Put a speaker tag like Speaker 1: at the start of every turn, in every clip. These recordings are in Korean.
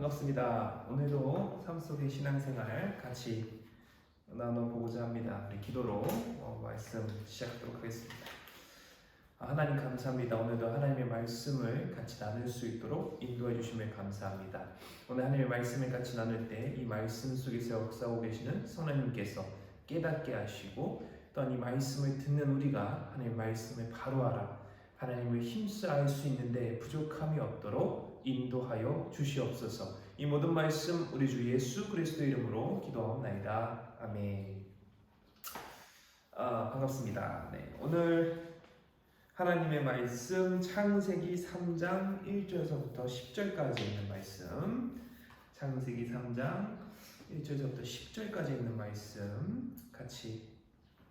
Speaker 1: 반갑습니다. 오늘도 삶 속의 신앙생활 같이 나눠보고자 합니다. 우리 기도로 말씀 시작하도록 하겠습니다. 하나님 감사합니다. 오늘도 하나님의 말씀을 같이 나눌 수 있도록 인도해 주심에 감사합니다. 오늘 하나님의 말씀을 같이 나눌 때 이 말씀 속에서 역사하고 계시는 성령님께서 깨닫게 하시고 또한 이 말씀을 듣는 우리가 하나님의 말씀을 바로 알아 하나님을 힘써 알 수 있는데 부족함이 없도록 인도하여 주시옵소서. 이 모든 말씀 우리 주 예수 그리스도 이름으로 기도하옵나이다. 아멘. 반갑습니다. 네, 오늘 하나님의 말씀 창세기 3장 1절에서부터 10절까지 있는 말씀, 창세기 3장 1절에서부터 10절까지 있는 말씀 같이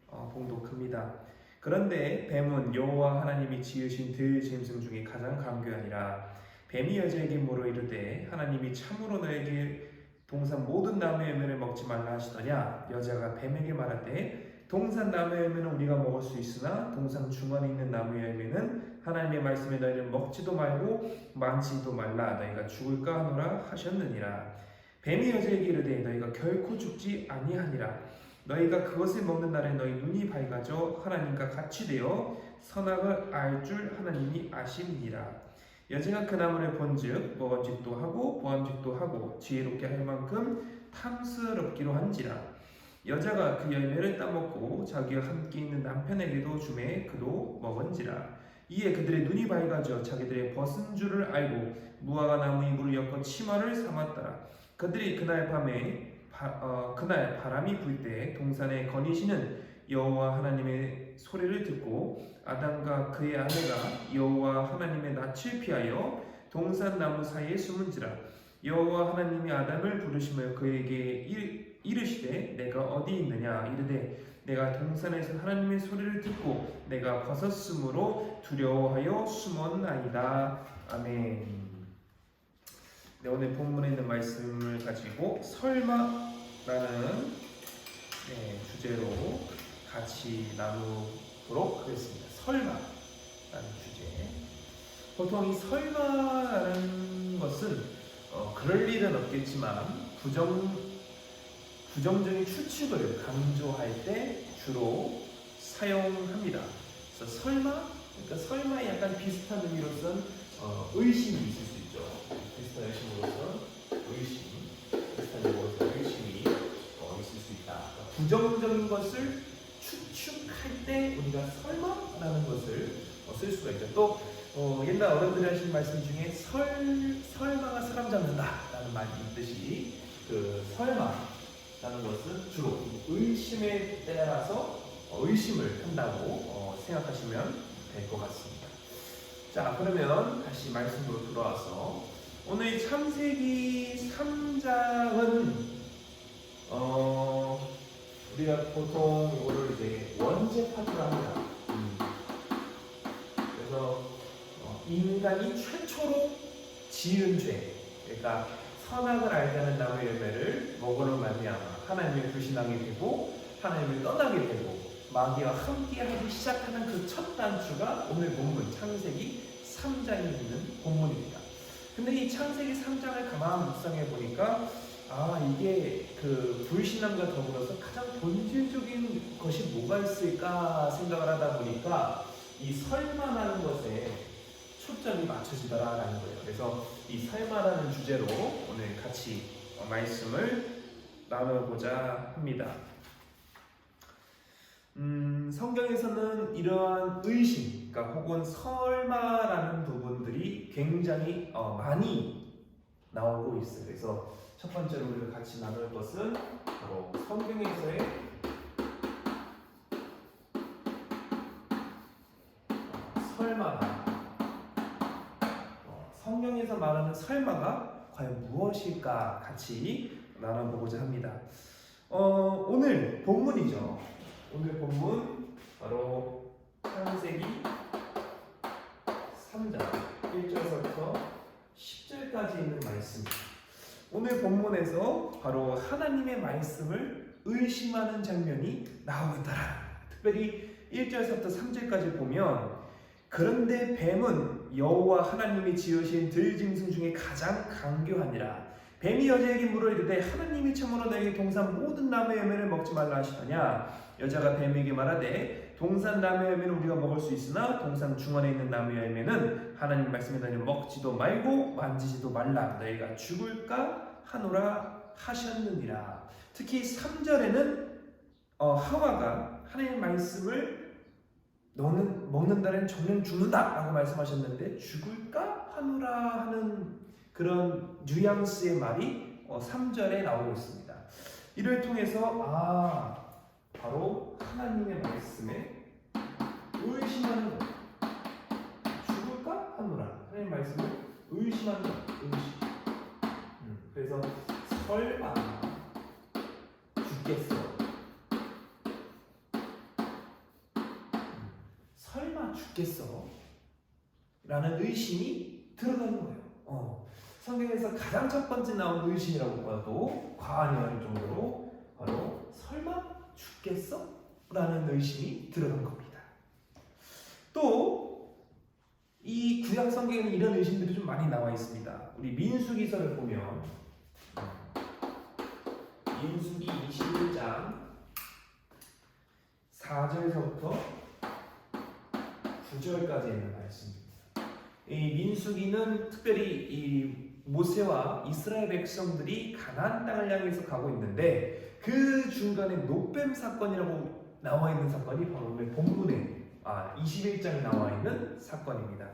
Speaker 1: 봉독합니다. 그런데 뱀은 여호와 하나님이 지으신 들짐승 중에 가장 강교하니라. 뱀이 여자에게 물어 이르되 하나님이 참으로 너에게 동산 모든 나무의 열매를 먹지 말라 하시더냐. 여자가 뱀에게 말하되 동산 나무의 열매는 우리가 먹을 수 있으나 동산 중앙에 있는 나무의 열매는 하나님의 말씀에 너희는 먹지도 말고 만지지도 말라. 너희가 죽을까 하노라 하셨느니라. 뱀이 여자에게 이르되 너희가 결코 죽지 아니하니라. 너희가 그것을 먹는 날에 너희 눈이 밝아져 하나님과 같이 되어 선악을 알 줄 하나님이 아심니라. 여자가 그 나무를 본즉 먹음직도 하고 보암직도 하고 지혜롭게 할 만큼 탐스럽기로 한지라. 여자가 그 열매를 따먹고 자기와 함께 있는 남편에게도 주매 그도 먹은지라. 이에 그들의 눈이 밝아져 자기들의 벗은 줄을 알고 무화과 나무 잎으로 엮은 치마를 삼았더라. 그들이 그날 바람이 불 때 동산에 거니시는 여호와 하나님의 소리를 듣고 아담과 그의 아내가 여호와 하나님의 낯을 피하여 동산 나무 사이에 숨은지라. 여호와 하나님이 아담을 부르시며 그에게 이르시되 내가 어디 있느냐. 이르되 내가 동산에서 하나님의 소리를 듣고 내가 벗었으므로 두려워하여 숨었나이다. 아멘. 네, 오늘 본문에 있는 말씀을 가지고 설마라는 주제로 같이 나누도록 하겠습니다. 설마라는 주제. 보통 이 설마라는 것은 그럴 일은 없겠지만 부정적인 추측을 강조할 때 주로 사용합니다. 그래서 그러니까 설마에 약간 비슷한 의미로서는 의심이 있을 수 있죠. 비슷한 의심이 있을 수 있다. 그러니까 부정적인 것을 추측할 때 우리가 설마라는 것을 쓸 수가 있죠. 또 옛날 어른들이 하신 말씀 중에 설마가 사람 잡는다라는 말이 있듯이 그 설마라는 것은 주로 의심에 따라서 의심을 한다고 생각하시면 될 것 같습니다. 자, 그러면 다시 말씀으로 돌아와서 오늘 창세기 3장은 우리가 보통 이거를 이제 원죄 파트로 합니다. 그래서 인간이 최초로 지은 죄, 그러니까 선악을 알게 하는 나무의 열매를 먹으러 말미암아 하나님을 불신하게 되고 하나님을 떠나게 되고 마귀와 함께하기 시작하는 그 첫 단추가 오늘 본문 창세기 3장에 있는 본문입니다. 근데 이 창세기 3장을 가만 묵상해 보니까 이게 그 불신함과 더불어서 가장 본질적인 것이 뭐가 있을까 생각을 하다 보니까 이 설마라는 것에 초점이 맞춰지더라라는 거예요. 그래서 이 설마라는 주제로 오늘 같이 말씀을 나눠보자 합니다. 성경에서는 이러한 의심, 그러니까 혹은 설마라는 부분들이 굉장히 많이 나오고 있어요. 그래서 첫 번째로 우리가 같이 나눌 것은 바로 성경에서의 설마가 성경에서 말하는 설마가 과연 무엇일까 같이 나눠보고자 합니다. 오늘 본문이죠. 오늘 본문 바로 창세기 3장 1절부터 10절까지 있는 말씀. 오늘 본문에서 바로 하나님의 말씀을 의심하는 장면이 나오더라. 특별히 1절부터 3절까지 보면 그런데 뱀은 여호와 하나님이 지으신 들짐승 중에 가장 강교하니라. 뱀이 여자에게 물어 이르되 하나님이 참으로 너에게 동산 모든 나무의 열매를 먹지 말라 하시더냐. 여자가 뱀에게 말하되 동산 나무의 열매는 우리가 먹을 수 있으나 동산 중원에 있는 나무의 열매는 하나님 말씀에 너희는 먹지도 말고 만지지도 말라. 너희가 죽을까 하노라 하셨느니라. 특히 3절에는 하와가 하나님의 말씀을 너는 먹는다는 정령 죽는다 라고 말씀하셨는데 죽을까 하노라 하는 그런 뉘앙스의 말이 3절에 나오고 있습니다. 이를 통해서 바로 하나님의 말씀에 의심하는 것, 죽을까 하노라. 하나님의 말씀을 의심하는 것, 의심. 그래서 설마 죽겠어, 설마 죽겠어 라는 의심이 들어가는 거예요. 성경에서 가장 첫 번째 나온 의심이라고 봐도 과언이 아닐 정도로 바로 설마 죽겠어? 라는 의심이 들어간 겁니다. 또 이 구약 성경에는 이런 의심들이 좀 많이 나와 있습니다. 우리 민수기서를 보면 민수기 21장 4절에서부터 9절까지 있는 말씀입니다. 이 민수기는 특별히 이 모세와 이스라엘 백성들이 가나안 땅을 향해서 가고 있는데 그 중간에 노뱀 사건이라고 나와 있는 사건이 바로 오늘 본문에 21장에 나와 있는 사건입니다.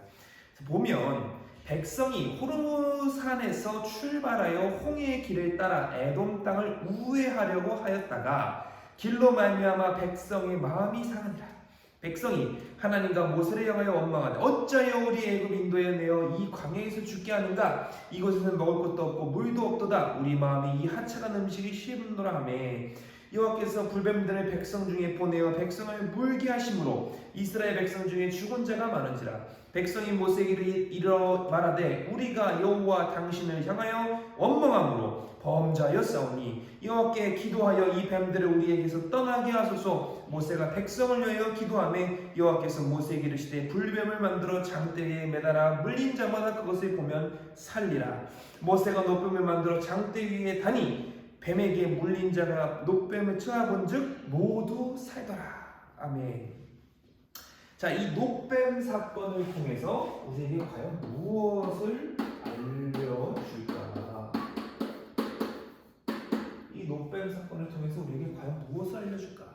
Speaker 1: 보면 백성이 호르몬산에서 출발하여 홍해의 길을 따라 에돔 땅을 우회하려고 하였다가 길로 말미암아 백성의 마음이 상하니라. 백성이 하나님과 모세를 향하여 원망하되 어찌하여 우리 애굽 인도에 내어 이 광야에서 죽게 하는가. 이곳에는 먹을 것도 없고 물도 없도다. 우리 마음이 이 하찮은 음식이 싫음노라 하며 여호와께서 불뱀들을 백성 중에 보내어 백성을 물게 하심으로 이스라엘 백성 중에 죽은 자가 많은지라. 백성이 모세에게 이르러 말하되 우리가 여호와 당신을 향하여 원망함으로 범죄하였사오니 여호와께 기도하여 이 뱀들을 우리에게서 떠나게 하소서. 모세가 백성을 위하여 기도하매 여호와께서 모세에게 이르시되 불뱀을 만들어 장대에 매달아 물린 자마다 그것을 보면 살리라. 모세가 노뱀을 만들어 장대 위에 다니 뱀에게 물린 자가 노뱀을 쳐다본즉 모두 살더라. 아멘. 자, 이 노뱀 사건을 통해서 우리에게 과연 무엇을 알려줄까? 이 노뱀 사건을 통해서 우리에게 과연 무엇을 알려줄까?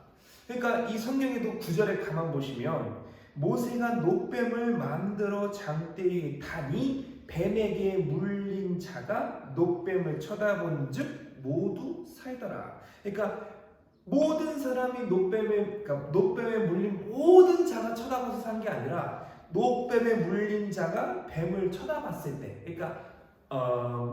Speaker 1: 그러니까 이 성경에도 9절에 가만 보시면 모세가 노뱀을 만들어 장대에 다니 뱀에게 물린 자가 노뱀을 쳐다본즉 모두 살더라. 그러니까 모든 사람이 노뱀에 물린 모든 자가 쳐다봐서 산 게 아니라 노뱀에 물린 자가 뱀을 쳐다봤을 때, 그러니까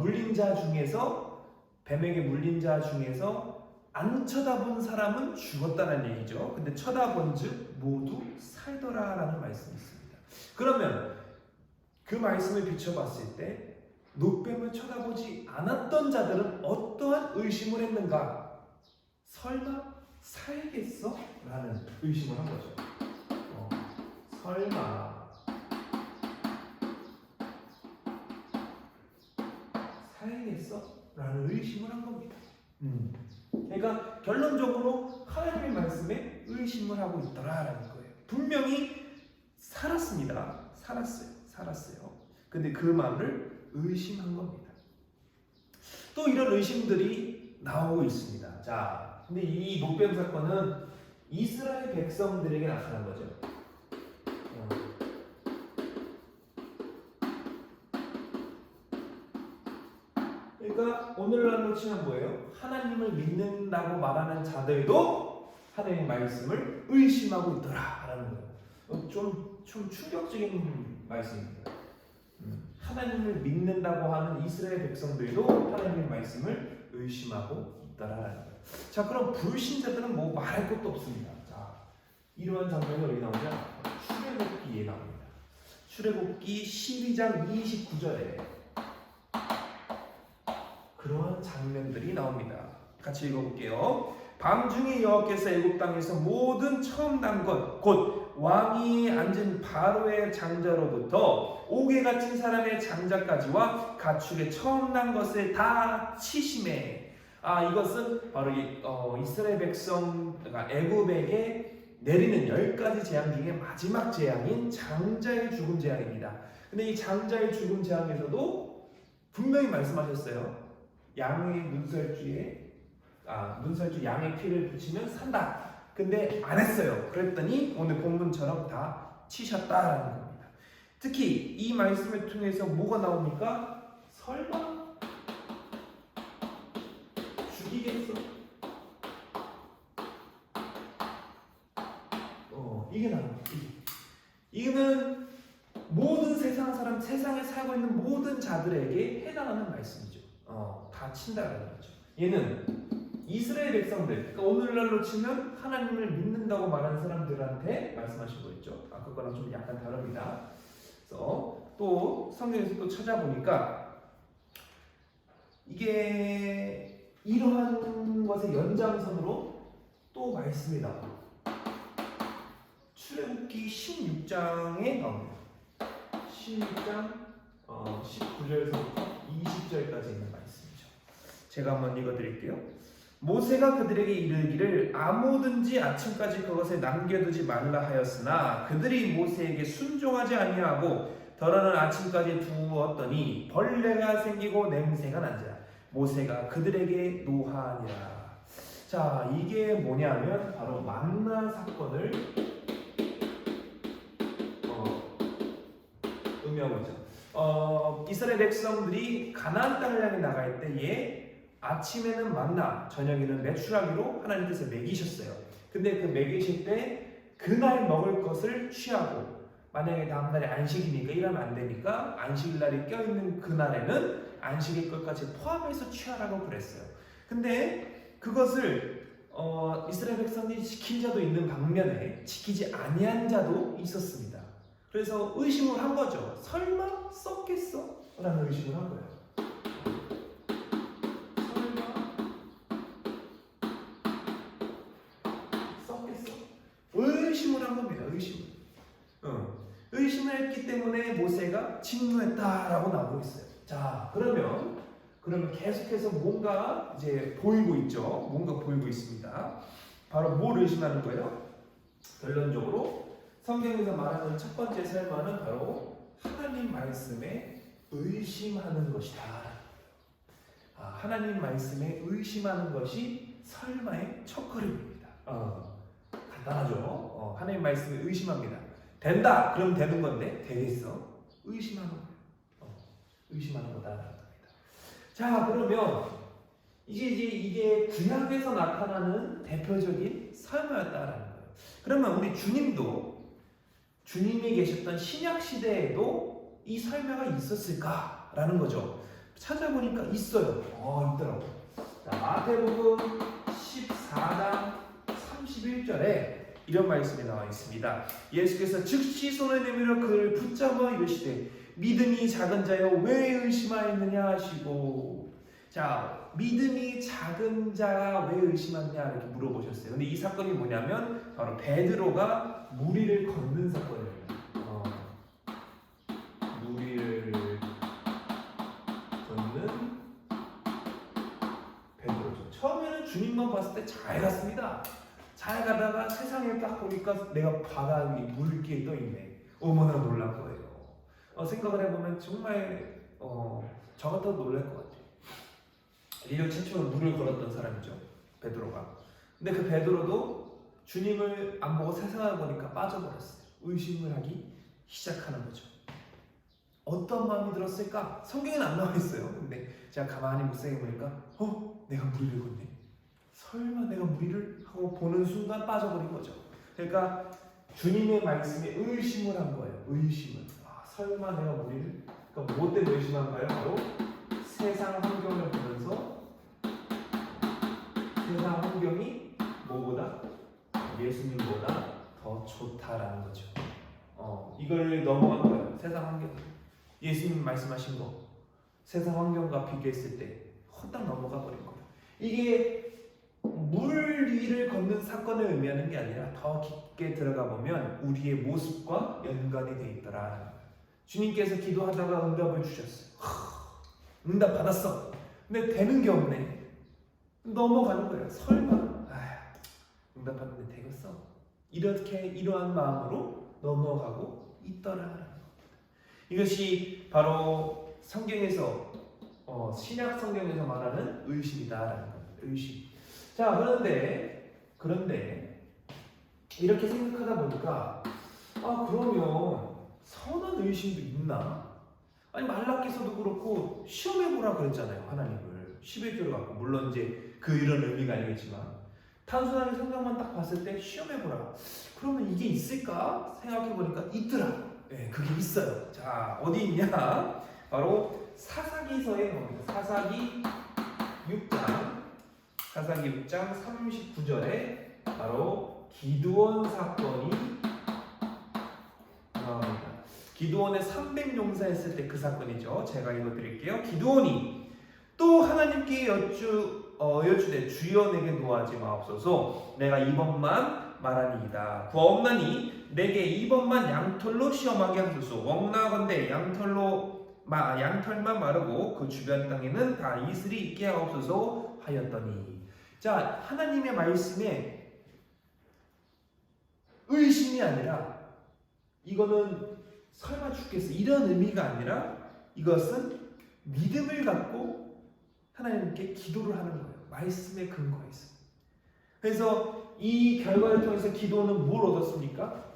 Speaker 1: 물린 자 중에서 뱀에게 물린 자 중에서 안 쳐다본 사람은 죽었다는 얘기죠. 근데 쳐다본즉 모두 살더라라는 말씀이 있습니다. 그러면 그 말씀을 비춰봤을 때 노뱀을 쳐다보지 않았던 자들은 어떠한 의심을 했는가? 설마 살겠어? 라는 의심을 한 거죠. 설마 살겠어? 라는 의심을 한 겁니다. 그러니까 결론적으로 하나님의 말씀에 의심을 하고 있더라라는 거예요. 분명히 살았습니다. 살았어요. 근데 그 마음을 의심한 겁니다. 또 이런 의심들이 나오고 있습니다. 자, 근데 이 노뱀 사건은 이스라엘 백성들에게 나타난 거죠. 그러니까 오늘날로 치면 뭐예요? 하나님을 믿는다고 말하는 자들도 하나님의 말씀을 의심하고 있더라라는 거예요. 좀 충격적인 말씀입니다. 하나님을 믿는다고 하는 이스라엘 백성들도 하나님의 말씀을 의심하고 있더라라는 거예요. 자, 그럼 불신자들은 뭐 말할 것도 없습니다. 자, 이러한 장면이 어디 나오냐? 출애굽기에 나옵니다. 출애굽기 12장 29절에 그러한 장면들이 나옵니다. 같이 읽어볼게요. 밤중에 여호와께서 애굽 땅에서 모든 처음 난 것 곧 왕이 앉은 바로의 장자로부터 옥에 갇힌 사람의 장자까지와 가축의 처음 난 것을 다 치심해. 이것은 바로 이스라엘 백성, 그러니까 애굽에게 내리는 10가지 재앙 중에 마지막 재앙인 장자의 죽음 재앙입니다. 근데 이 장자의 죽음 재앙에서도 분명히 말씀하셨어요. 양의 문설주 양의 피를 붙이면 산다. 근데 안 했어요. 그랬더니 오늘 본문처럼 다 치셨다라는 겁니다. 특히 이 말씀을 통해서 뭐가 나옵니까? 설마 죽이겠어? 이게 나옵니다. 이거는 모든 세상에 살고 있는 모든 자들에게 해당하는 말씀이죠. 다 친다라는 거죠. 얘는 이스라엘 백성들, 그러니까 오늘날로 치면 하나님을 믿는다고 말하는 사람들한테 말씀하신 거였죠. 아까 거랑 좀 약간 다릅니다. 그래서 또 성경에서 또 찾아보니까 이게 이러한 것의 연장선으로 또 말씀이 나와요. 출애굽기 16장에 나옵니다. 16장 19절에서부터 20절까지 있는 말씀이죠. 제가 한번 읽어드릴게요. 모세가 그들에게 이르기를 아무든지 아침까지 그것을 남겨두지 말라 하였으나 그들이 모세에게 순종하지 아니하고 더러는 아침까지 두었더니 벌레가 생기고 냄새가 난지라 모세가 그들에게 노하니라. 자, 이게 뭐냐면 바로 만나 사건을 의미하고 있죠. 이스라엘 백성들이 가나안 땅을 향해 나갈 때에 아침에는 만나, 저녁에는 메추라기로 하나님께서 먹이셨어요. 근데 그 먹이실 때 그날 먹을 것을 취하고, 만약에 다음날에 안식이니까 이러면 안 되니까 안식일날이 껴있는 그날에는 안식일 것까지 포함해서 취하라고 그랬어요. 근데 그것을 이스라엘 백성들이 지킨 자도 있는 반면에 지키지 아니한 자도 있었습니다. 그래서 의심을 한 거죠. 설마 썩겠어? 라는 의심을 한 거예요. 의심을 한 겁니다. 의심을 했기 때문에 모세가 진노했다라고 나오고 있어요. 자, 그러면 계속해서 뭔가 이제 보이고 있죠. 뭔가 보이고 있습니다. 바로 뭘 의심하는 거예요? 결론적으로 성경에서 말하는 첫 번째 설마는 바로 하나님 말씀에 의심하는 것이다. 하나님 말씀에 의심하는 것이 설마의 첫걸음입니다. 간단하죠. 하나님 말씀에 의심합니다. 된다. 그럼 되는 건데 되겠어? 의심하는 거예요. 의심하는 거다라는 겁니다. 자, 그러면 이게 구약에서 나타나는 대표적인 설마였다라는 거예요. 그러면 우리 주님이 계셨던 신약 시대에도 이 설마가 있었을까라는 거죠. 찾아보니까 있어요. 있더라고요. 자, 마태복음 14장 31절에 이런 말씀이 나와 있습니다. 예수께서 즉시 손을 내밀어 그를 붙잡아 이르시되 믿음이 작은 자여 왜 의심하였느냐 하시고. 자, 믿음이 작은 자가 왜 의심하느냐 이렇게 물어보셨어요. 근데 이 사건이 뭐냐면 바로 베드로가 무리를 걷는 사건입니다. 무리를 걷는 베드로죠. 처음에는 주님만 봤을 때 잘 갔습니다. 잘 가다가 세상에 딱 보니까 내가 바다 위에 물기에 떠있네. 어머나 놀란 거예요. 생각을 해보면 정말 저 같아도 놀랄 것 같아요. 인류 최초로 물을 걸었던 사람이죠, 베드로가. 근데 그 베드로도 주님을 안 보고 세상을 보니까 빠져버렸어요. 의심을 하기 시작하는 거죠. 어떤 마음이 들었을까? 성경에는 안 나와 있어요. 근데 제가 가만히 묵상해 보니까 내가 무리를 걷네. 설마 내가 무리를 하고 보는 순간 빠져버린 거죠. 그러니까 주님의 말씀에 의심을 한 거예요. 의심을. 설마 내가 무리를. 그러니까 뭐 때문에 의심한가요? 바로 세상 환경을 보면서 세상 환경이 뭐보다 예수님보다 더 좋다라는 거죠. 이걸 넘어간 거예요. 세상 환경. 예수님 말씀하신 거 세상 환경과 비교했을 때 헛딱 넘어가 버린 거예요. 이게 물 위를 걷는 사건을 의미하는 게 아니라 더 깊게 들어가 보면 우리의 모습과 연관이 돼 있더라. 주님께서 기도하다가 응답을 주셨어요. 응답 받았어. 근데 되는 게 없네. 넘어가는 거예요. 설마 응답 받는데 되겠어? 이렇게 이러한 마음으로 넘어가고 있더라. 이것이 바로 성경에서 신약 성경에서 말하는 의심이다라는 겁니다. 의심. 자, 그런데 이렇게 생각하다 보니까 그러면 선한 의심도 있나? 아니 말라기서도 그렇고 시험해보라 그랬잖아요. 하나님을 11조를 갖고. 물론 이제 이런 의미가 아니겠지만 단순하게 성경만 딱 봤을 때 시험해보라. 그러면 이게 있을까? 생각해보니까 있더라. 네, 그게 있어요. 자, 어디 있냐? 바로 사사기서에 나옵니다. 사사기 6장 39절에 바로 기드온 사건이 나옵니다. 기드온의 300용사했을 때 그 사건이죠. 제가 읽어드릴게요. 기드온이 또 하나님께 여쭈되 주여 내게 노하지 마옵소서. 내가 이번만 말하니이다. 구하옵나니 내게 이번만 양털로 시험하게 하소서. 원나건대 양털만 마르고 그 주변 땅에는 다 이슬이 있게 하옵소서 하였더니. 자, 하나님의 말씀에 의심이 아니라 이거는 설마 죽겠어 이런 의미가 아니라 이것은 믿음을 갖고 하나님께 기도를 하는 거예요. 말씀에 근거해서. 그래서 이 결과를 통해서 기도는 뭘 얻었습니까?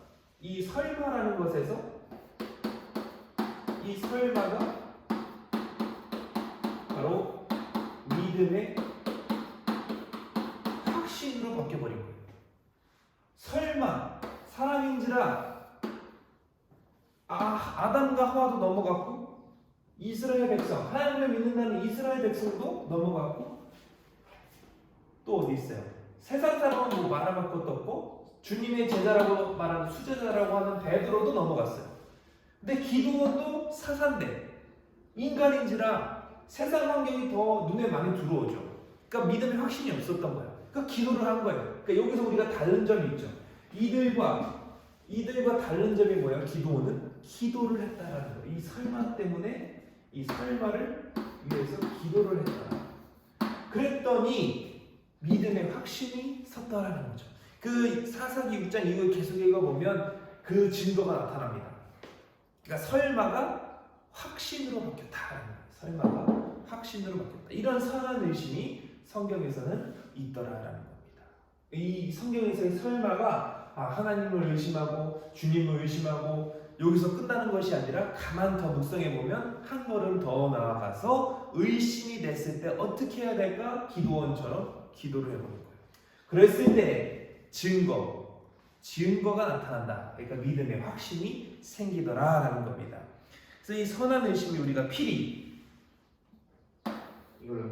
Speaker 1: 이 설마라는 것에서 이 설마가 바로 믿음의 확신으로 바뀌어버린 거예요. 설마 사람인지라 아담과 하와도 넘어갔고 이스라엘 백성, 하나님을 믿는다는 이스라엘 백성도 넘어갔고 또 어디 있어요? 세상 사람은 뭐 말할 것도 없고 주님의 제자라고 말하는 수제자라고 하는 베드로도 넘어갔어요. 근데 기도원도 사사인데 인간인지라 세상 환경이 더 눈에 많이 들어오죠. 그러니까 믿음의 확신이 없었던 거예요. 그러니까 기도를 한 거예요. 그러니까 여기서 우리가 다른 점이 있죠. 이들과 다른 점이 뭐예요? 기도원은 기도를 했다라는 거예요. 이 설마 때문에 이 설마를 위해서 기도를 했다. 그랬더니 믿음의 확신이 섰다라는 거죠. 그 사사기 6장 이걸 계속 읽어보면 그 증거가 나타납니다. 그러니까 설마가 확신으로 바뀌었다라는 거예요. 설마가 확신으로 바뀌었다. 이런 선한 의심이 성경에서는 있더라라는 겁니다. 이 성경에서의 설마가 하나님을 의심하고 주님을 의심하고 여기서 끝나는 것이 아니라 가만 더 묵상해 보면 한 걸음 더 나아가서 의심이 됐을 때 어떻게 해야 될까? 기도원처럼 기도를 해보는 거예요. 그랬을 때 증거가 나타난다. 그러니까 믿음의 확신이 생기더라라는 겁니다. 그래서 이 선한 의심이 우리가 필히 이걸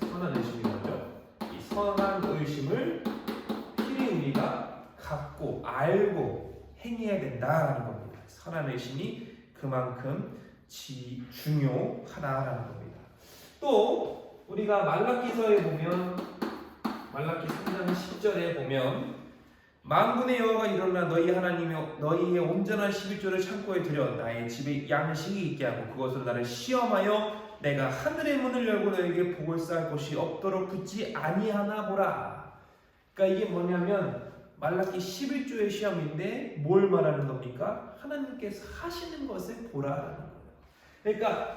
Speaker 1: 선한 의심이 뭐죠? 이 선한 의심을 필히 우리가 갖고 알고 행해야 된다라는 겁니다. 선한 의심이 그만큼 중요하다라는 겁니다. 또 우리가 말라기서에 보면 말라기 3장 10절에 보면 만군의 여호와가 일어나 너희 하나님이여 너희의 온전한 11조를 창고에 들여 나의 집에 양식이 있게 하고 그것을 나를 시험하여 내가 하늘의 문을 열고 너에게 복을 쌓을 곳이 없도록 붙지 아니하나 보라. 그러니까 이게 뭐냐면 말라기 11조의 시험인데 뭘 말하는 겁니까? 하나님께서 하시는 것을 보라라는 거예요. 그러니까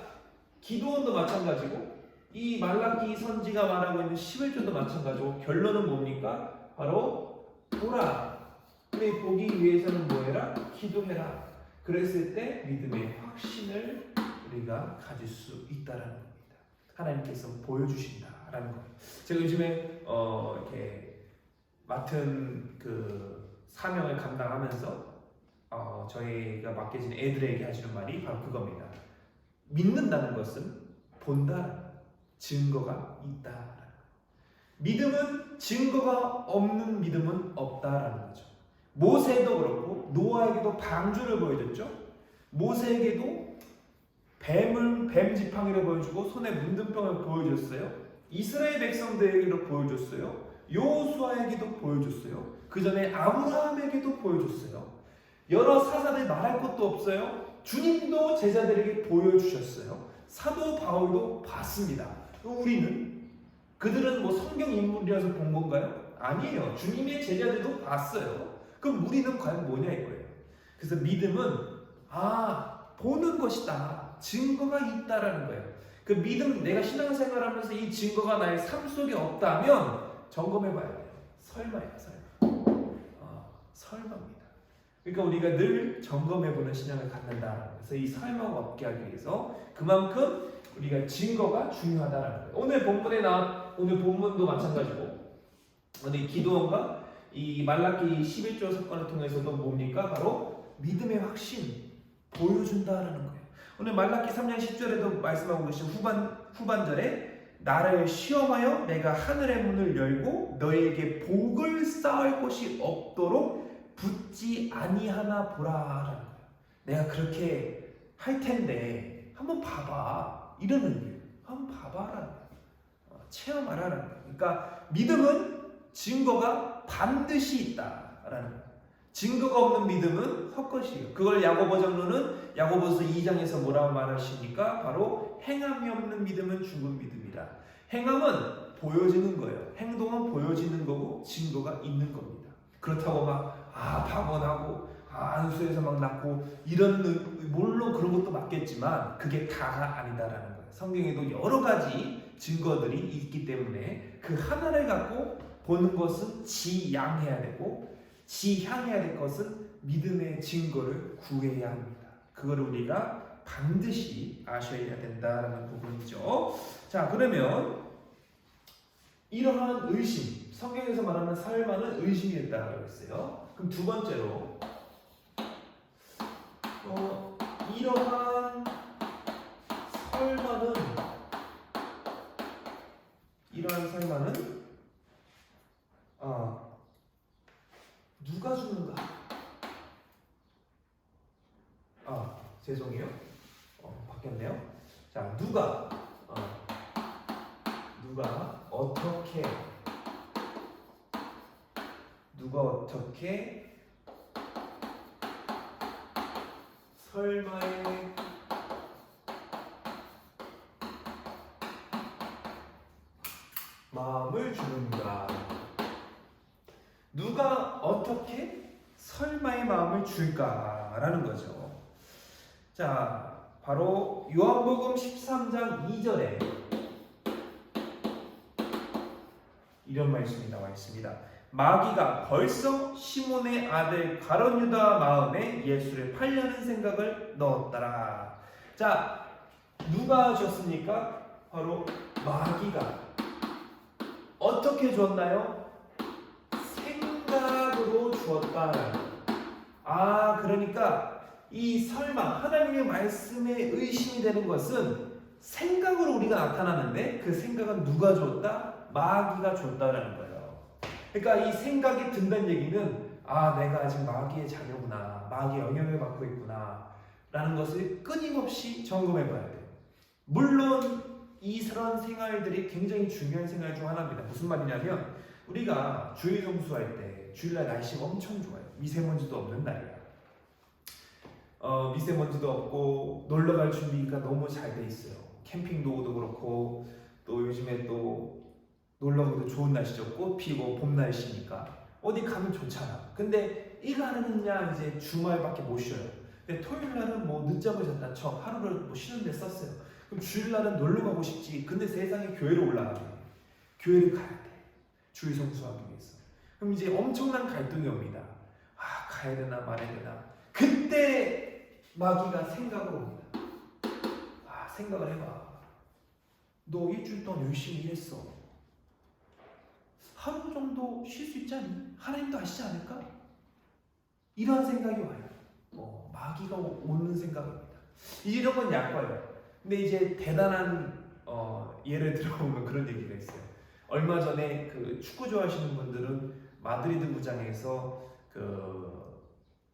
Speaker 1: 기도원도 마찬가지고 이 말라기 선지가 말하고 있는 11조도 마찬가지고 결론은 뭡니까? 바로 보라. 그래 보기 위해서는 뭐해라? 기도해라. 그랬을 때 믿음의 확신을 우리가 가질 수 있다라는 겁니다. 하나님께서 보여주신다라는 거예요. 제가 요즘에 이렇게 맡은 그 사명을 감당하면서 저희가 맡겨진 애들에게 하시는 말이 바로 그겁니다. 믿는다는 것은 본다. 증거가 있다. 믿음은 증거가 없는 믿음은 없다라는 거죠. 모세도 그렇고 노아에게도 방주를 보여줬죠. 모세에게도 뱀 지팡이를 보여주고 손에 문둥병을 보여줬어요. 이스라엘 백성들에게도 보여줬어요. 여호수아에게도 보여줬어요. 그 전에 아브라함에게도 보여줬어요. 여러 사사들 말할 것도 없어요. 주님도 제자들에게 보여주셨어요. 사도 바울도 봤습니다. 우리는 그들은 뭐 성경 인물이라서 본 건가요? 아니에요. 주님의 제자들도 봤어요. 그럼 우리는 과연 뭐냐 이거예요. 그래서 믿음은 보는 것이다. 증거가 있다라는 거예요. 그 믿음, 내가 신앙생활하면서 이 증거가 나의 삶 속에 없다면 점검해봐야 돼요. 설마예요, 설마. 설마입니다. 그러니까 우리가 늘 점검해보는 신앙을 갖는다. 그래서 이 설마가 없게 하기 위해서 그만큼 우리가 증거가 중요하다는 거예요. 오늘 본문도 마찬가지고 오늘 기도원과 이 말라기 11조 사건을 통해서도 뭡니까? 바로 믿음의 확신 보여준다라는 거예요. 오늘 말라기 3장 10절에도 말씀하고 계신 후반절에 나를 시험하여 내가 하늘의 문을 열고 너에게 복을 쌓을 곳이 없도록 붙지 아니하나 보라라는 거예요. 내가 그렇게 할 텐데 한번 봐봐. 이러는 거예요. 한번 봐봐라는 거예요. 체험하라는 거예요. 그러니까 믿음은 증거가 반드시 있다라는 거예요. 증거가 없는 믿음은 헛것이에요. 그걸 야고보 장로는 야고보서 2장에서 뭐라고 말하십니까? 바로 행함이 없는 믿음은 죽은 믿음이다. 행함은 보여지는 거예요. 행동은 보여지는 거고 증거가 있는 겁니다. 그렇다고 막 방언하고 안수에서 막 낳고 이런, 물론 그런 것도 맞겠지만 그게 다가 아니다라는 거예요. 성경에도 여러 가지 증거들이 있기 때문에 그 하나를 갖고 보는 것은 지양해야 되고 지향해야 될 것은 믿음의 증거를 구해야 합니다. 그거를 우리가 반드시 아셔야 된다라는 부분이죠. 자, 그러면 이러한 의심, 성경에서 말하는 설마는 의심이 됐다고 했어요. 그럼 두 번째로 이러한 설마는 누가 주는가? 죄송해요. 바뀌었네요. 자, 누가 어떻게 설마의 마음을 주는가? 누가 어떻게 설마의 마음을 줄까라는 거죠. 자, 바로 요한복음 13장 2절에 이런 말씀이 나와 있습니다. 마귀가 벌써 시몬의 아들 가룟 유다 마음에 예수를 팔려는 생각을 넣었더라. 자, 누가 줬습니까? 바로 마귀가. 어떻게 줬나요? 생각으로 주었다. 그러니까 이 설마, 하나님의 말씀에 의심이 되는 것은 생각으로 우리가 나타나는데 그 생각은 누가 줬다? 마귀가 줬다라는 거예요. 그러니까 이 생각이 든다는 얘기는 내가 아직 마귀의 자녀구나, 마귀의 영향을 받고 있구나 라는 것을 끊임없이 점검해 봐야 돼요. 물론 이런 생활들이 굉장히 중요한 생활 중 하나입니다. 무슨 말이냐면 우리가 주일 성수할 때 주일날 날씨가 엄청 좋아요. 미세먼지도 없는 날이야. 미세먼지도 없고 놀러갈 준비가 너무 잘 돼 있어요. 캠핑도도 그렇고 또 요즘에 또 놀러가기도 좋은 날씨죠. 꽃 피고 봄 날씨니까 어디 가면 좋잖아. 근데 이날은냐 이제 주말밖에 못 쉬어요. 근데 토요일 날은 뭐 늦잠을 잤다 쳐 하루를 뭐 쉬는데 썼어요. 그럼 주일 날은 놀러 가고 싶지. 근데 세상에 교회를 올라가게 돼. 교회를 가야 돼. 주일 성수하기 위해서. 그럼 이제 엄청난 갈등이 옵니다. 가야 되나 말아야 되나. 그때 마귀가 생각을 옵니다. 생각을 해봐. 너 일주일 동안 열심히 일했어. 하루 정도 쉴 수 있지 않니? 하나님도 아시지 않을까? 이러한 생각이 와요. 마귀가 오는 생각입니다. 이런 건 약과예요. 근데 이제 대단한 예를 들어보면 그런 얘기가 있어요. 얼마 전에 그 축구 좋아하시는 분들은 마드리드 구장에서 그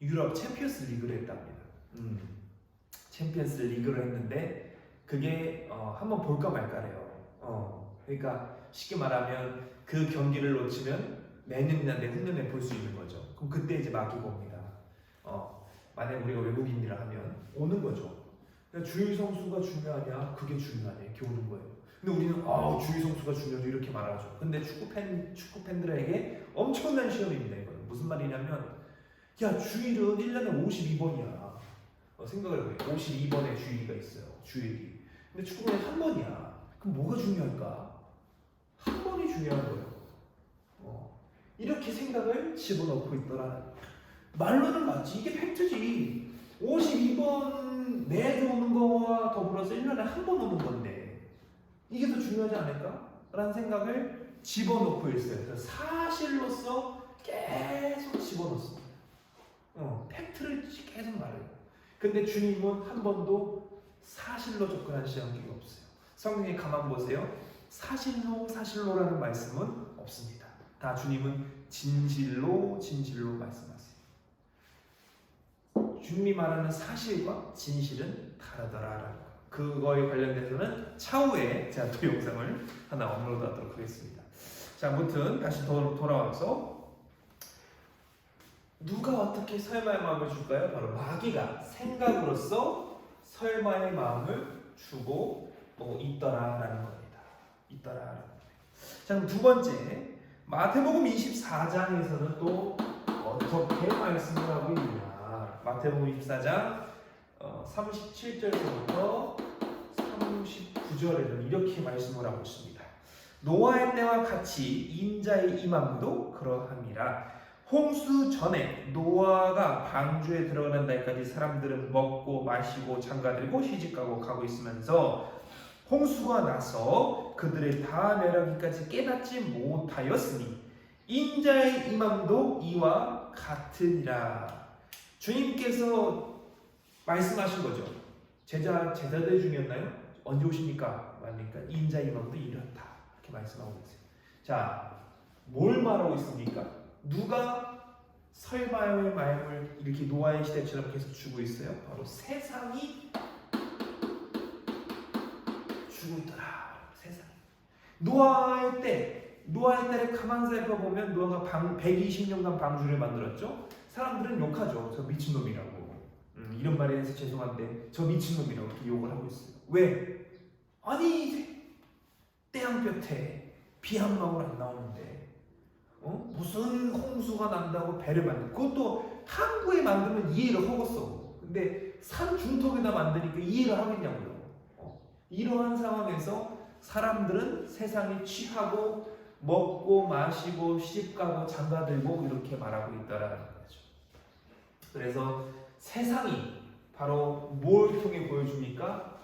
Speaker 1: 유럽 챔피언스 리그를 했답니다. 챔피언스 리그를 했는데 그게 한번 볼까 말까래요. 그러니까 쉽게 말하면 그 경기를 놓치면 내년이나 내후년에 볼 수 있는 거죠. 그럼 그때 이제 마귀가 옵니다. 만약 우리가 외국인이라 하면 오는 거죠. 그러니까 주일 성수가 중요하냐? 그게 중요하냐? 이렇게 오는 거예요. 근데 우리는 주일 성수가 중요하죠 이렇게 말하죠. 근데 축구 팬들에게 엄청난 시험입니다. 이거는 무슨 말이냐면, 야 주일은 1년에 52번이야. 생각을 해보세요. 52번의 주일이 있어요. 주일이. 근데 축구는 한 번이야. 그럼 뭐가 중요할까? 한 번이 중요한 거예요. 이렇게 생각을 집어넣고 있더라. 말로는 맞지. 이게 팩트지. 52번 매주 오는 거와 더불어서 1년에 한 번 오는 건데 이게 더 중요하지 않을까? 라는 생각을 집어넣고 있어요. 그래서 사실로서 계속 집어넣습니다. 팩트를 계속 말해요. 근데 주님은 한 번도 사실로 접근하시는 적이 없어요. 성경에 가만 보세요. 사실로라는 말씀은 없습니다. 다 주님은 진실로 말씀하세요. 주님이 말하는 사실과 진실은 다르더라라는 거. 그거에 관련돼서는 차후에 제가 또 영상을 하나 업로드하도록 하겠습니다. 자, 아무튼 다시 돌아와서 누가 어떻게 설마의 마음을 줄까요? 바로 마귀가 생각으로서 설마의 마음을 주고 있더라라는 겁니다. 있더라라는 겁니다. 자, 그럼 두 번째, 마태복음 24장에서는 또 어떻게 말씀을 하고 있느냐? 마태복음 24장 37절부터 39절에는 이렇게 말씀을 하고 있습니다. 노아의 때와 같이 인자의 임함도 그러함이라. 홍수 전에 노아가 방주에 들어가는 날까지 사람들은 먹고 마시고 장가들고 시집가고 가고 있으면서 홍수가 나서 그들의 다 멸하기까지 깨닫지 못하였으니 인자의 임함도 이와 같으니라. 주님께서 말씀하신 거죠. 제자들 중이었나요? 언제 오십니까? 말니까 인자의 임함도 이렇다. 이렇게 말씀하고 있어요. 자, 뭘 말하고 있습니까? 누가 설마의 마음을 이렇게 노아의 시대처럼 계속 주고 있어요? 바로 세상이 주고 있더라. 세상이. 노아의 때를 가만 살펴보면 노아가 120년간 방주를 만들었죠. 사람들은 욕하죠. 저 미친놈이라고. 이런 말에 해서 죄송한데 저 미친놈이라고 이렇게 욕을 하고 있어요. 왜? 아니 태양볕에 비 한 방울 안 나오는데 무슨 홍수가 난다고 배를 만들고, 그것도 항구에 만들면 이해를 하겠어. 근데 산 중턱에다 만드니까 이해를 하겠냐고요. 이러한 상황에서 사람들은 세상에 취하고 먹고 마시고 시집가고 장가들고 이렇게 말하고 있다라는 거죠. 그래서 세상이 바로 뭘 통해 보여줍니까?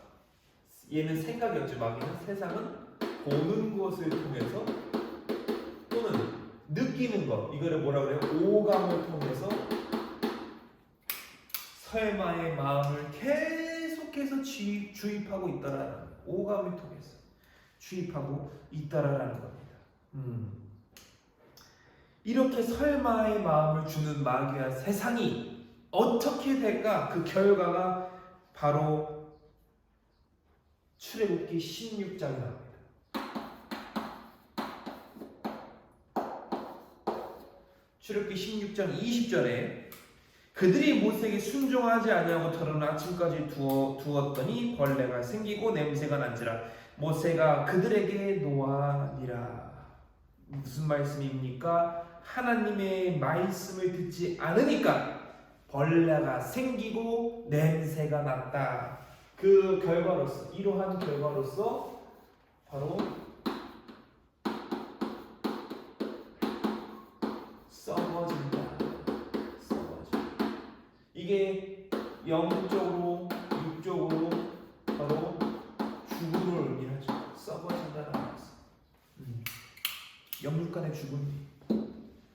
Speaker 1: 얘는 생각이었죠. 마귀는 세상은 보는 것을 통해서 또는 느끼는 것, 이거를 뭐라 그래요? 오감을 통해서 설마의 마음을 계속해서 주입하고 있다라는 거예요. 오감을 통해서 주입하고 있다라는 겁니다. 이렇게 설마의 마음을 주는 마귀와 세상이 어떻게 될까? 그 결과가 바로 출애굽기 16장에 나옵니다. 출애굽기 16장 20절에 그들이 모세에게 순종하지 아니하고 털은 아침까지 두었더니 벌레가 생기고 냄새가 난지라. 모세가 그들에게 노하니라. 무슨 말씀입니까? 하나님의 말씀을 듣지 않으니까 벌레가 생기고 냄새가 났다. 그 결과로서, 이러한 결과로서 바로 썩어진다. 이게 영적으로, 육적으로 바로 죽음을 의미하죠. 썩어진다는 말씀. 영육간의 죽음이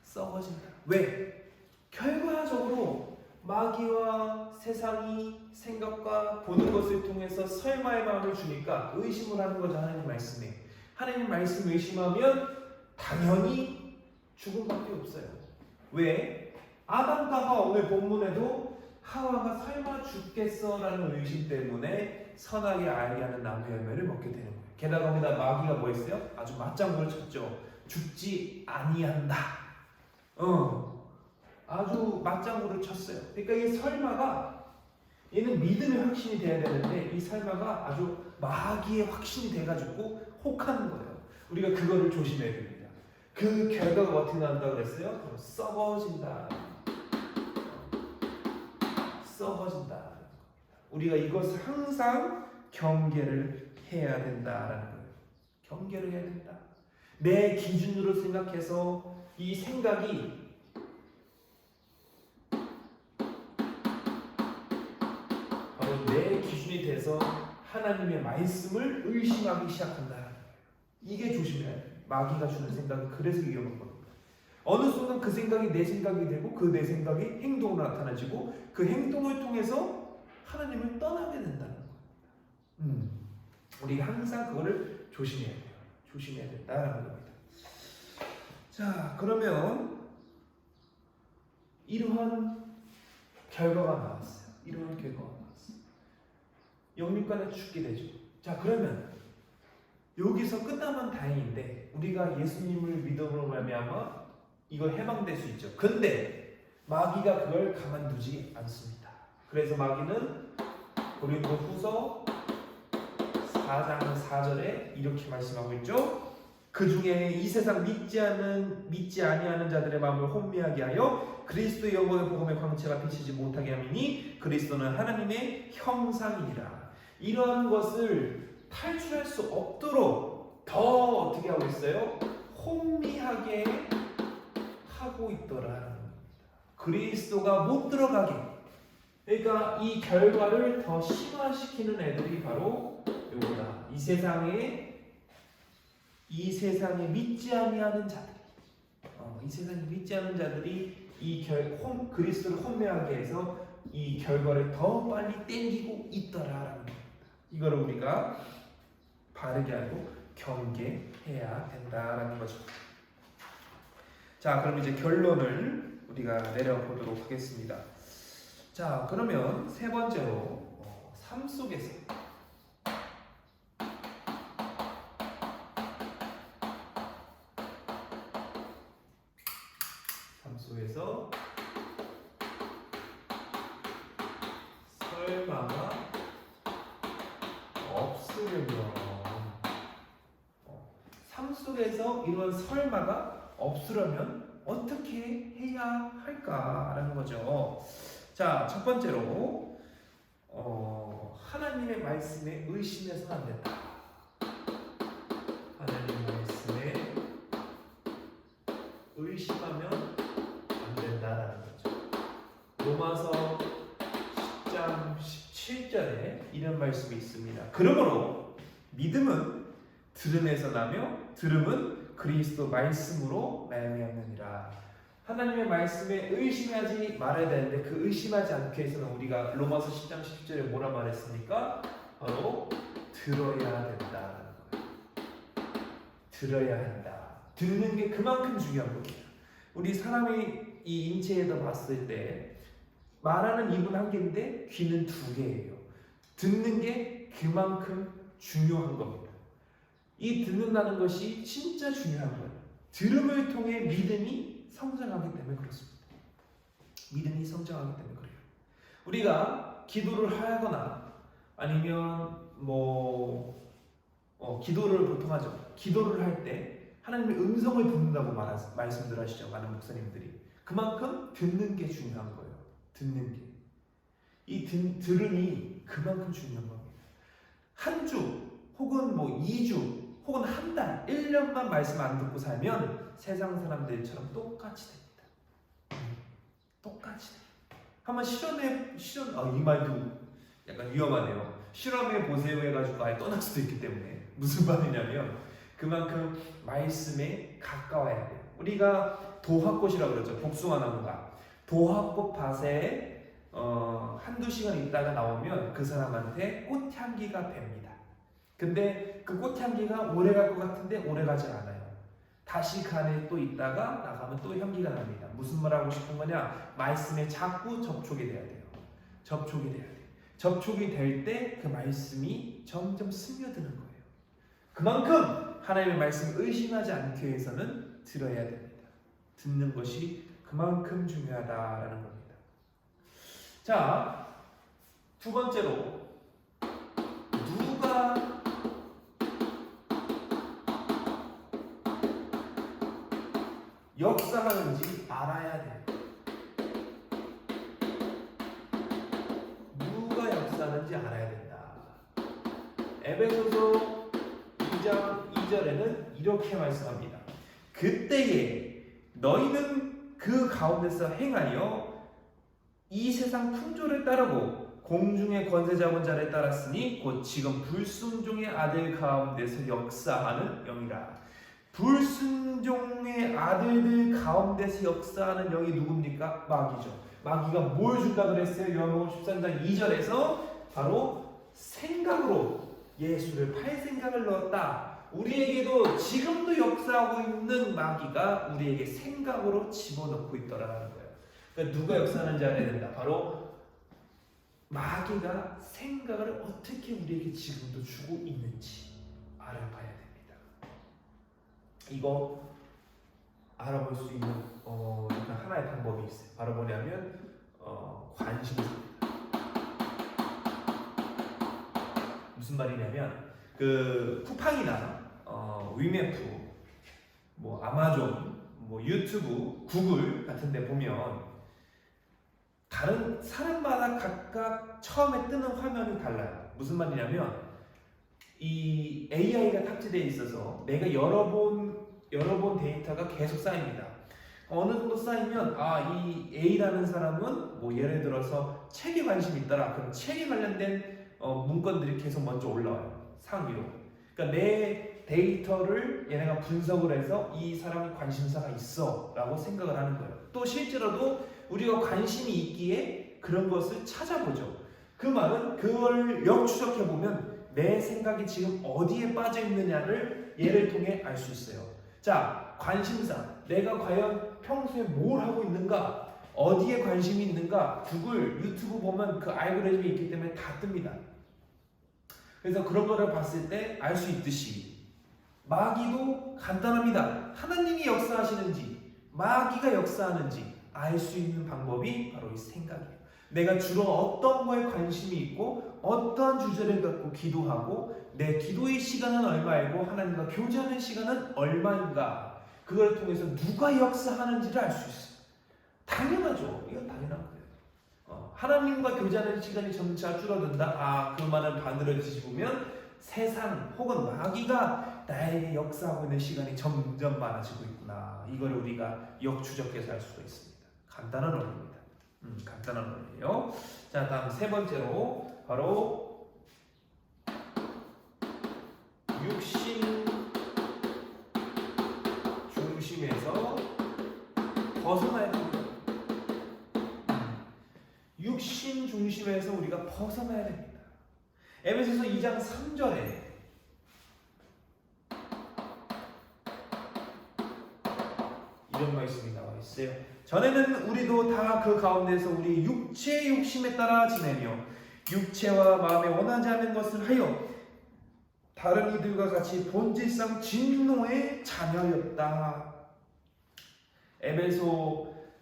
Speaker 1: 썩어진다. 왜? 결과적으로 마귀와 세상이 생각과 보는 것을 통해서 설마의 마음을 주니까 의심을 하는 거죠. 하나님 말씀에. 하나님 말씀 의심하면 당연히 죽음밖에 없어요. 왜? 아담과 하와, 오늘 본문에도 하와가 설마 죽겠어라는 의심 때문에 선하게 알게 하는 나무의 열매를 먹게 되는 거예요. 게다가 거기다 마귀가 뭐 했어요? 아주 맞장구를 쳤죠. 죽지 아니한다. 아주 맞장구를 쳤어요. 그러니까 이 설마가 얘는 믿음의 확신이 돼야 되는데 이 설마가 아주 마귀의 확신이 돼가지고 혹하는 거예요. 우리가 그거를 조심해야 됩니다. 그 결과가 어떻게 나온다고 그랬어요? 썩어진다. 썩어진다. 우리가 이것을 항상 경계를 해야 된다라는 거예요. 경계를 해야 된다. 내 기준으로 생각해서 이 생각이 바로 내 기준이 돼서 하나님의 말씀을 의심하기 시작한다. 이게 조심해야 돼요. 마귀가 주는 생각이 그래서 위험한 겁니다. 어느 순간 그 생각이 내 생각이 되고 그 내 생각이 행동으로 나타나지고 그 행동을 통해서 하나님을 떠나게 된다는 거예요. 우리가 항상 그거를 조심해야 돼요. 조심해야 된다라는 겁니다. 자, 그러면 이러한 결과가 나왔어요. 이러한 결과가 나왔어요. 영육간에 죽게 되죠. 자, 그러면 여기서 끝나면 다행인데 우리가 예수님을 믿음으로 말미암아 이걸 해방될 수 있죠. 근데 마귀가 그걸 가만두지 않습니다. 그래서 마귀는 고린도후서 4장 4절에 이렇게 말씀하고 있죠. 그 중에 이 세상 믿지 아니하는 자들의 마음을 혼미하게 하여 그리스도의 영광의 복음의 광채가 비치지 못하게 함이니 그리스도는 하나님의 형상이니라. 이러한 것을 탈출할 수 없도록 더 어떻게 하고 있어요? 혼미하게 하고 있더라. 그리스도가 못 들어가게. 그러니까 이 결과를 더 심화시키는 애들이 바로 요거다. 이 세상에 믿지 아니하는 자들. 이 세상에 믿지 않는 자들이 그리스도를 혼매하게 해서 이 결과를 더 빨리 땡기고 있더라라는 겁니다. 이거를 우리가 바르게 알고 경계해야 된다라는 거죠. 자, 그럼 이제 결론을 우리가 내려보도록 하겠습니다. 자, 그러면 세 번째로 삶 속에서 설마가 없으려면 삶 속에서 이런 설마가 없으려면 어떻게 해야 할까라는 거죠. 자, 첫 번째로 하나님의 말씀에 의심해서는 안 된다. 하나님의 말씀에 의심하면 안 된다라는 거죠. 로마서 10장 17절에 이런 말씀이 있습니다. 그러므로 믿음은 들음에서 나며 들음은 그리스도 말씀으로 말미암느니라. 하나님의 말씀에 의심하지 말아야 되는데 그 의심하지 않게 해서는 우리가 로마서 10장 17절에 뭐라 말했습니까? 바로 들어야 된다는 거예요. 들어야 한다. 듣는 게 그만큼 중요한 겁니다. 우리 사람이 이 인체에다 봤을 때 말하는 입은 한 개인데 귀는 두 개예요. 듣는 게 그만큼 중요한 겁니다. 이 듣는다는 것이 진짜 중요한 거예요. 들음을 통해 믿음이 성장하기 때문에 그렇습니다. 믿음이 성장하기 때문에 그래요. 우리가 기도를 하거나 아니면 기도를 보통 하죠. 기도를 할 때 하나님의 음성을 듣는다고 말씀들 하시죠. 많은 목사님들이. 그만큼 듣는 게 중요한 거예요. 듣는 게. 이 들음이 그만큼 중요한 겁니다. 한 주 혹은 2주 혹은 한 달, 1년만 말씀 안 듣고 살면 세상 사람들처럼 똑같이 됩니다. 똑같이 돼요. 한번 이 말도 약간 위험하네요. 실험해 보세요 해가지고 아예 떠날 수도 있기 때문에 무슨 말이냐면 그만큼 말씀에 가까워야 돼요. 우리가 도합꽃이라고 그러죠. 복숭아 나무가 도합꽃 밭에 한두 시간 있다가 나오면 그 사람한테 꽃향기가 붑니다. 근데 그 꽃향기가 오래 갈 것 같은데 오래 가지 않아요. 다시 그 안에 또 있다가 나가면 또 향기가 납니다. 무슨 말 하고 싶은 거냐? 말씀에 자꾸 접촉이 돼야 돼요. 접촉이 돼야 돼요. 접촉이 될 때 그 말씀이 점점 스며드는 거예요. 그만큼 하나님의 말씀을 의심하지 않기 위해서는 들어야 됩니다. 듣는 것이 그만큼 중요하다라는 겁니다. 자, 두 번째로 누가 역사하는지 알아야 돼요. 누가 역사하는지 알아야 된다. 에베소서 2장 2절에는 이렇게 말씀합니다. 그때에 너희는 그 가운데서 행하여 이 세상 풍조를 따르고 공중의 권세 잡은 자를 따랐으니 곧 지금 불순종의 아들 가운데서 역사하는 영이라. 불순종의 아들들 가운데서 역사하는 영이 누굽니까? 마귀죠. 마귀가 뭘 준다 그랬어요? 요한복음 13장 2절에서 바로 생각으로 예수를 팔 생각을 넣었다. 우리에게도 지금도 역사하고 있는 마귀가 우리에게 생각으로 집어넣고 있더라는 거예요. 그러니까 누가 역사하는지 알아야 된다. 바로 마귀가 생각을 어떻게 우리에게 지금도 주고 있는지 알아봐야 됩니다. 이거 알아볼 수 있는 하나의 방법이 있어요. 바로 뭐냐면 관심사입니다. 무슨 말이냐면 그 쿠팡이나 위메프, 뭐 아마존, 뭐 유튜브, 구글 같은 데 보면 다른 사람마다 각각 처음에 뜨는 화면이 달라요. 무슨 말이냐면 이 AI가 탑재되어 있어서 내가 여러 번 데이터가 계속 쌓입니다. 어느 정도 쌓이면 이 A라는 사람은 뭐 예를 들어서 책에 관심이 있더라. 그럼 책에 관련된 문건들이 계속 먼저 올라와요. 상위로. 그러니까 내 데이터를 얘네가 분석을 해서 이 사람이 관심사가 있어 라고 생각을 하는 거예요. 또 실제로도 우리가 관심이 있기에 그런 것을 찾아보죠. 그 말은 그걸 역추적해보면 내 생각이 지금 어디에 빠져 있느냐를 얘를 통해 알 수 있어요. 자, 관심사. 내가 과연 평소에 뭘 하고 있는가? 어디에 관심이 있는가? 구글, 유튜브 보면 그 알고리즘이 있기 때문에 다 뜹니다. 그래서 그런 거를 봤을 때 알 수 있듯이 마귀도 간단합니다. 하나님이 역사하시는지 마귀가 역사하는지 알 수 있는 방법이 바로 이 생각이에요. 내가 주로 어떤 거에 관심이 있고 어떤 주제를 갖고 기도하고 내 기도의 시간은 얼마이고 하나님과 교제하는 시간은 얼마인가, 그걸 통해서 누가 역사하는지를 알 수 있어요. 당연하죠. 이건 당연한 거예요. 하나님과 교제하는 시간이 점차 줄어든다. 그 말을 반대로 뒤집으면 세상 혹은 마귀가 나에게 역사하고 있는 시간이 점점 많아지고 있구나. 이걸 우리가 역추적해서 알 수가 있습니다. 간단한 원리입니다. 간단한 원리예요. 자, 다음 세 번째로 바로 육신 중심에서 벗어나야 됩니다. 육신 중심에서 우리가 벗어나야 됩니다. 에베소서 2장 3절에 이런 말씀이 나와 있어요. 전에는 우리도 다 그 가운데서 우리 육체의 욕심에 따라 지내며 육체와 마음에 원하지 않는 것을 하여 다른 이들과 같이 본질상 진노의 자녀였다.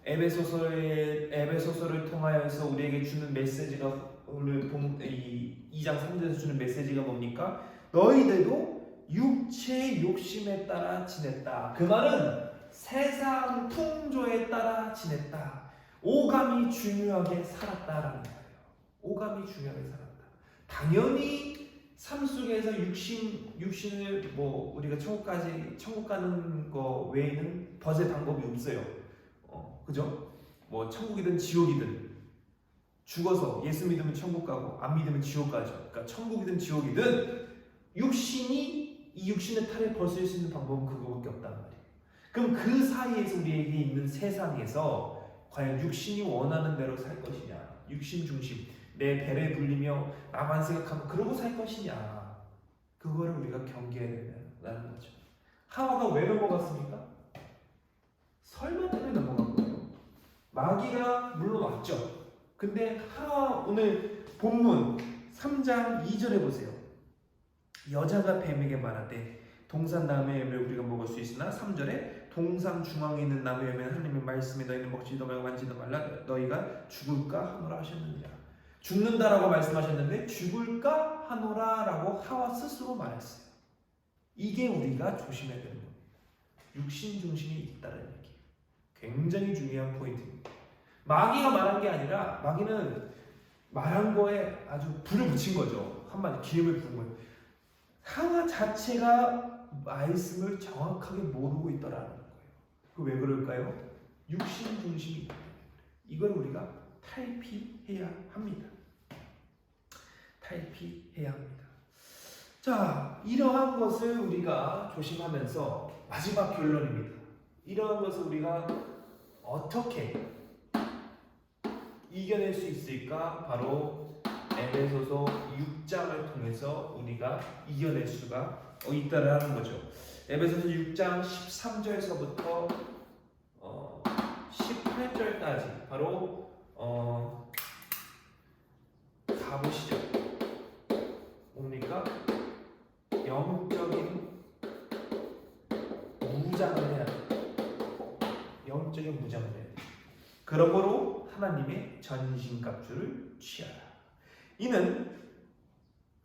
Speaker 1: 에베소서를 통하여서 우리에게 주는 메시지가 오늘 2장 3절에서 주는 메시지가 뭡니까? 너희들도 육체의 욕심에 따라 지냈다. 그 말은 세상 풍조에 따라 지냈다. 오감이 중요하게 살았다라는 거예요. 오감이 중요하게 살았다. 당연히 삶 속에서 육신을 우리가 천국 가는 거 외에는 벗을 방법이 없어요. 그죠? 천국이든 지옥이든 죽어서 예수 믿으면 천국 가고 안 믿으면 지옥 가죠. 그러니까 천국이든 지옥이든 이 육신의 탈을 벗을 수 있는 방법은 그거밖에 없단 말이에요. 그럼 그 사이에서 우리에게 있는 세상에서 과연 육신이 원하는 대로 살 것이냐, 육신 중심, 내 배를 불리며 나만 생각하면 그러고 살 것이냐, 그거를 우리가 경계해야 된다는 거죠. 하와가 왜 넘어갔습니까? 설마 때문에 넘어간 거예요. 마귀가 물론 왔죠. 근데 하와, 오늘 본문 3장 2절에 보세요. 여자가 뱀에게 말하되 동산 나무의 열매를 우리가 먹을 수 있으나 3절에 동산 중앙에 있는 나무의 열매는 하나님의 말씀에 너희는 먹지도 말고 만지도 말라 너희가 죽을까 하노라 하셨느니라. 죽는다라고 말씀하셨는데 죽을까 하노라라고 하와 스스로 말했어요. 이게 우리가 조심해야 되는 겁니다. 육신 중심이 있다는 얘기. 굉장히 중요한 포인트입니다. 마귀가 말한 게 아니라 마귀는 말한 거에 아주 불을 붙인 거죠. 한마디 기름을 부은 거예요. 하와 자체가 말씀을 정확하게 모르고 있더라는 거예요. 그 왜 그럴까요? 육신 중심이 있다. 이걸 우리가 탈피해야 합니다. 탈피해야 합니다. 자, 이러한 것을 우리가 조심하면서 마지막 결론입니다. 이러한 것을 우리가 어떻게 이겨낼 수 있을까? 바로 에베소서 6장을 통해서 우리가 이겨낼 수가 있다라는 거죠. 에베소서 6장 13절에서부터 18절까지 바로 가보시죠. 뭡니까? 영적인 무장을 해야 돼요. 영적인 무장을 해야 돼요. 그러므로 하나님의 전신갑주를 취하라. 이는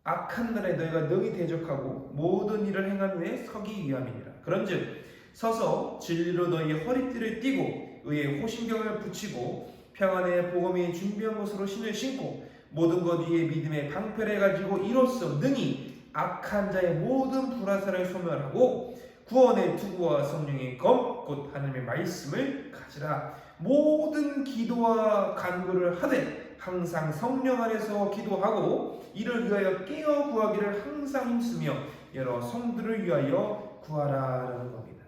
Speaker 1: 악한 날에 너희가 능히 대적하고 모든 일을 행한 후에 서기 위함이니라. 그런즉 서서 진리로 너희의 허리띠를 띠고 의의 호심경을 붙이고 평안의 복음이 준비한 것으로 신을 신고 모든 것 위에 믿음의 방패를 가지고 이로써 능히 악한 자의 모든 불화살을 소멸하고 구원의 투구와 성령의 검 곧 하나님의 말씀을 가지라. 모든 기도와 간구를 하되 항상 성령 안에서 기도하고 이를 위하여 깨어 구하기를 항상 힘쓰며 여러 성들을 위하여 구하라라는 겁니다.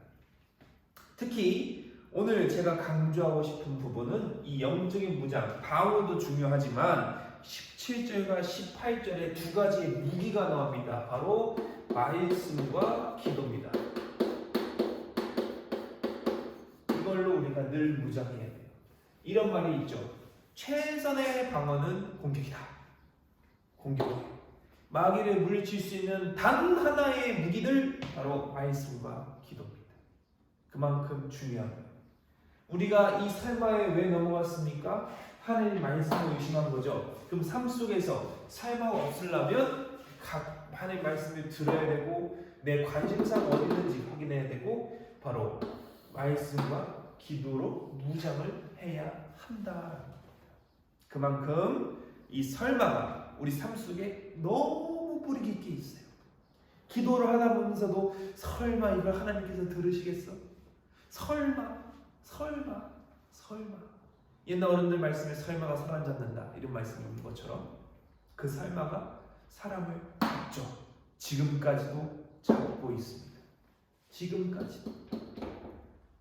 Speaker 1: 특히 오늘 제가 강조하고 싶은 부분은 이 영적인 무장, 방어도 중요하지만 17절과 18절에 두 가지의 무기가 나옵니다. 바로 말씀과 기도입니다. 이걸로 우리가 늘 무장해야 돼요. 이런 말이 있죠. 최선의 방어는 공격이다. 공격이에요. 마귀를 물리칠 수 있는 단 하나의 무기들 바로 말씀과 기도입니다. 그만큼 중요한 거예요. 우리가 이 살마에 왜 넘어갔습니까? 하나님 말씀을 의심한 거죠. 그럼 삶 속에서 살마가 없으려면 각 하나님 말씀을 들어야 되고 내 관심사가 어디 있는지 확인해야 되고 바로 말씀과 기도로 무장을 해야 한다. 그만큼 이 설마가 우리 삶 속에 너무 뿌리 깊게 있어요. 기도를 하다 보면서도 설마 이걸 하나님께서 들으시겠어? 설마. 옛날 어른들 말씀에 설마가 사람 잡는다 이런 말씀이 있는 것처럼 그 설마가 사람을 잡죠. 지금까지도 잡고 있습니다. 지금까지도.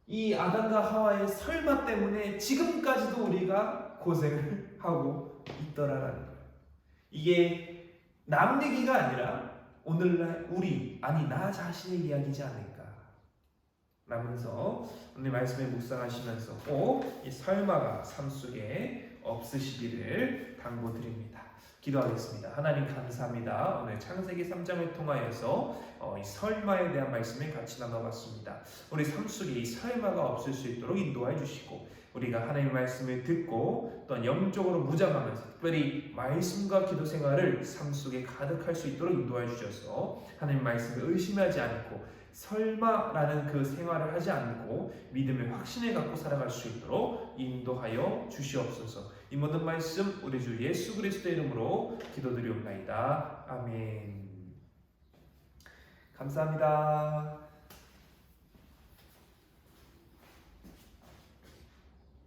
Speaker 1: 이 아담과 하와의 설마 때문에 지금까지도 우리가 고생을 하고 있더라라는 거예요. 이게 남 얘기가 아니라 오늘날 우리, 아니 나 자신의 이야기지 않을까 라면서 오늘 말씀에 묵상하시면서 꼭 이 설마가 삶 속에 없으시기를 당부드립니다. 기도하겠습니다. 하나님 감사합니다. 오늘 창세기 3장을 통하여서 이 설마에 대한 말씀을 같이 나눠봤습니다. 우리 삶 속에 이 설마가 없을 수 있도록 인도해 주시고 우리가 하나님의 말씀을 듣고 또한 영적으로 무장하면서 특별히 말씀과 기도 생활을 삶 속에 가득할 수 있도록 인도해 주셔서 하나님의 말씀을 의심하지 않고 설마라는 그 생활을 하지 않고 믿음의 확신을 갖고 살아갈 수 있도록 인도하여 주시옵소서. 이 모든 말씀 우리 주 예수 그리스도의 이름으로 기도드리옵나이다. 아멘. 감사합니다.